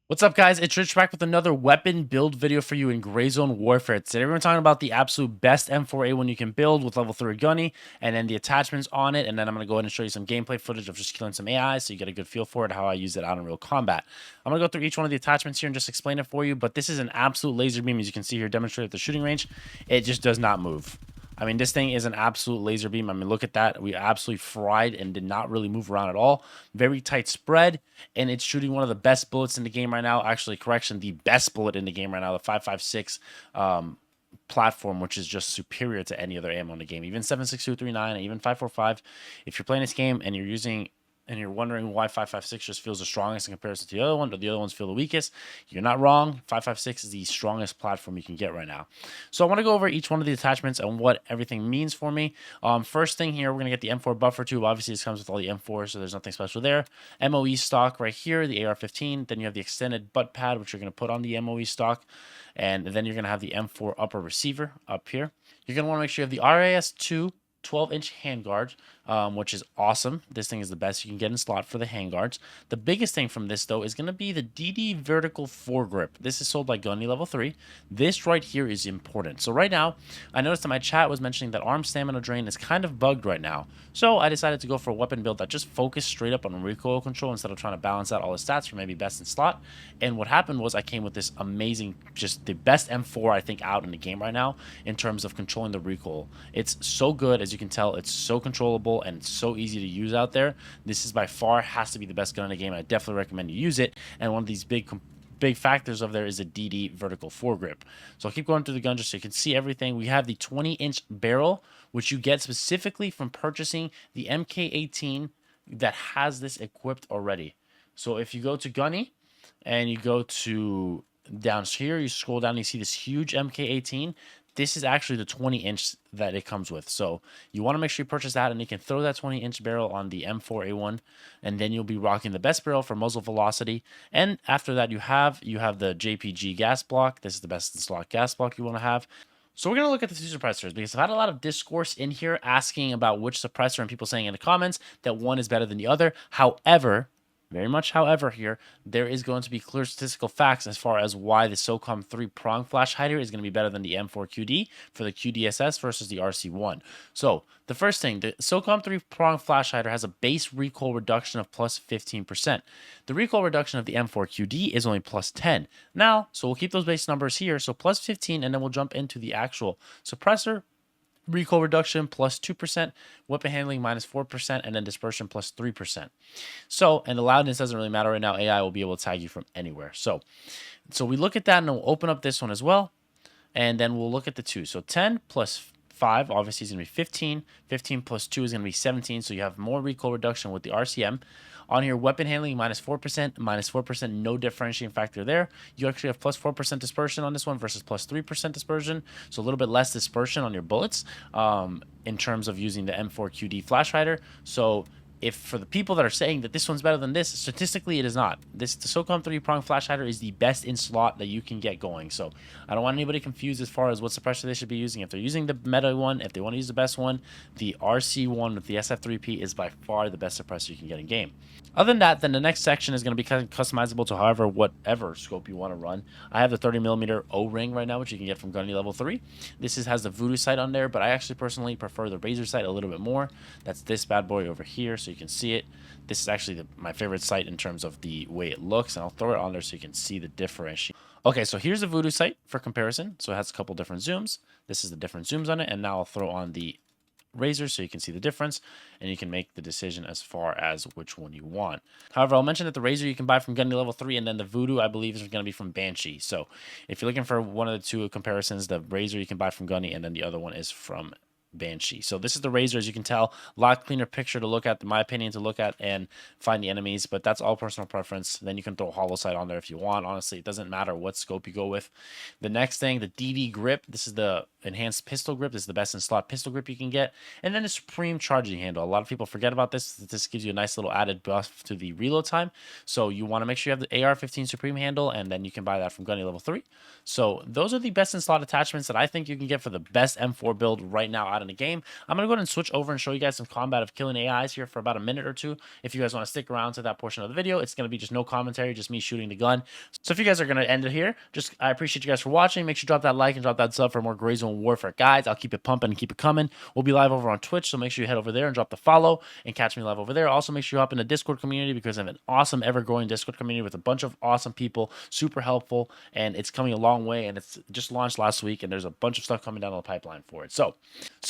What's up, guys? It's Rich back with another weapon build video for you in Gray Zone Warfare. Today we're talking about the absolute best M4A1 you can build with level 3 gunny, and then the attachments on it, and then I'm going to go ahead and show you some gameplay footage of just killing some AI so you get a good feel for it, how I use it out in real combat. I'm going to go through each one of the attachments here and just explain it for you, but this is an absolute laser beam, as you can see here demonstrated at the shooting range. It just does not move. I mean, this thing is an absolute laser beam. I mean, look at that. We absolutely fried and did not really move around at all. Very tight spread, and it's shooting one of the best bullets in the game right now. Actually, correction, the best bullet in the game right now, the 5.56 platform, which is just superior to any other ammo in the game. Even 7.6239, even 5.45. If you're playing this game and you're wondering why 5.56 just feels the strongest in comparison to the other one, but the other ones feel the weakest, you're not wrong. 5.56 is the strongest platform you can get right now. So I want to go over each one of the attachments and what everything means for me. First thing here, we're going to get the M4 buffer tube. Obviously, this comes with all the M4, so there's nothing special there. MOE stock right here, the AR-15. Then you have the extended butt pad, which you're going to put on the MOE stock. And then you're going to have the M4 upper receiver up here. You're going to want to make sure you have the RAS-2 12-inch handguard, which is awesome. This thing is the best you can get in slot for the handguards. The biggest thing from this, though, is going to be the DD vertical foregrip. This is sold by Gunny Level 3. This right here is important. So right now, I noticed that my chat was mentioning that arm stamina drain is kind of bugged right now. So I decided to go for a weapon build that just focused straight up on recoil control instead of trying to balance out all the stats for maybe best in slot. And what happened was I came with this amazing, just the best M4 I think out in the game right now in terms of controlling the recoil. It's so good, as you can tell. It's so controllable and it's so easy to use out there. This is by far has to be the best gun in the game. I definitely recommend you use it. And one of these big factors of there is a DD vertical foregrip. So I'll keep going through the gun just so you can see everything. We have the 20-inch barrel, which you get specifically from purchasing the MK18 that has this equipped already. So if you go to Gunny and you go to down here, you scroll down and you see this huge MK18. This is actually the 20-inch that it comes with. So you want to make sure you purchase that, and you can throw that 20-inch barrel on the M4A1, and then you'll be rocking the best barrel for muzzle velocity. And after that, you have the JPG gas block. This is the best slot gas block you want to have. So we're going to look at the two suppressors because I've had a lot of discourse in here asking about which suppressor and people saying in the comments that one is better than the other. However, very much, however, here, there is going to be clear statistical facts as far as why the SOCOM 3 prong flash hider is going to be better than the M4QD for the QDSS versus the RC1. So, the first thing, the SOCOM 3 prong flash hider has a base recoil reduction of plus 15%. The recoil reduction of the M4QD is only plus 10. Now, so we'll keep those base numbers here, so plus 15, and then we'll jump into the actual suppressor. Recoil reduction plus 2%, weapon handling minus 4%, and then dispersion plus 3%. So, and the loudness doesn't really matter right now. AI will be able to tag you from anywhere. So we look at that and we'll open up this one as well. And then we'll look at the two. So 10 plus 5 obviously is going to be 15. 15 plus 2 is going to be 17. So you have more recoil reduction with the RCM. On here, weapon handling minus 4%, no differentiating factor there. You actually have plus 4% dispersion on this one versus plus 3% dispersion. So a little bit less dispersion on your bullets in terms of using the M4QD flash hider. So if for the people that are saying that this one's better than this, statistically it is not. The SOCOM 3 prong flash hider is the best in slot that you can get going. So I don't want anybody confused as far as what suppressor they should be using. If they're using the meta one, if they want to use the best one, the RC1 with the SF3P is by far the best suppressor you can get in game. Other than that, then the next section is going to be customizable to whatever scope you want to run. I have the 30mm O-ring right now, which you can get from Gunny Level 3. This has the Voodoo sight on there, but I actually personally prefer the Razor sight a little bit more. That's this bad boy over here, so you can see it. This is actually my favorite sight in terms of the way it looks, and I'll throw it on there so you can see the difference. Okay, so here's the Voodoo sight for comparison. So it has a couple different zooms. This is the different zooms on it, and now I'll throw on the Razor so you can see the difference, and you can make the decision as far as which one you want. However, I'll mention that the Razor you can buy from Gunny Level 3, and then the Voodoo I believe is going to be from Banshee. So if you're looking for one of the two comparisons, the Razor you can buy from Gunny, and then the other one is from Banshee. So this is the Razor, as you can tell. A lot cleaner picture to look at, in my opinion, to look at and find the enemies, but that's all personal preference. Then you can throw hollow sight on there if you want. Honestly, it doesn't matter what scope you go with. The next thing, the DD grip. This is the enhanced pistol grip. This is the best in slot pistol grip you can get. And then the Supreme charging handle. A lot of people forget about this. This gives you a nice little added buff to the reload time. So you want to make sure you have the AR-15 Supreme handle, and then you can buy that from Gunny level 3. So those are the best in slot attachments that I think you can get for the best M4 build right now out in the game. I'm going to go ahead and switch over and show you guys some combat of killing AIs here for about a minute or two. If you guys want to stick around to that portion of the video, it's going to be just no commentary, just me shooting the gun. So if you guys are going to end it here, I appreciate you guys for watching. Make sure you drop that like and drop that sub for more Gray Zone Warfare guides. I'll keep it pumping and keep it coming. We'll be live over on Twitch, so make sure you head over there and drop the follow and catch me live over there. Also, make sure you hop in the Discord community because I have an awesome, ever-growing Discord community with a bunch of awesome people, super helpful, and it's coming a long way, and it's just launched last week, and there's a bunch of stuff coming down the pipeline for it. So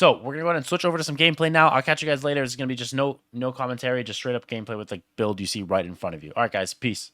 we're going to go ahead and switch over to some gameplay now. I'll catch you guys later. It's going to be just no commentary, just straight up gameplay with the build you see right in front of you. All right, guys, peace.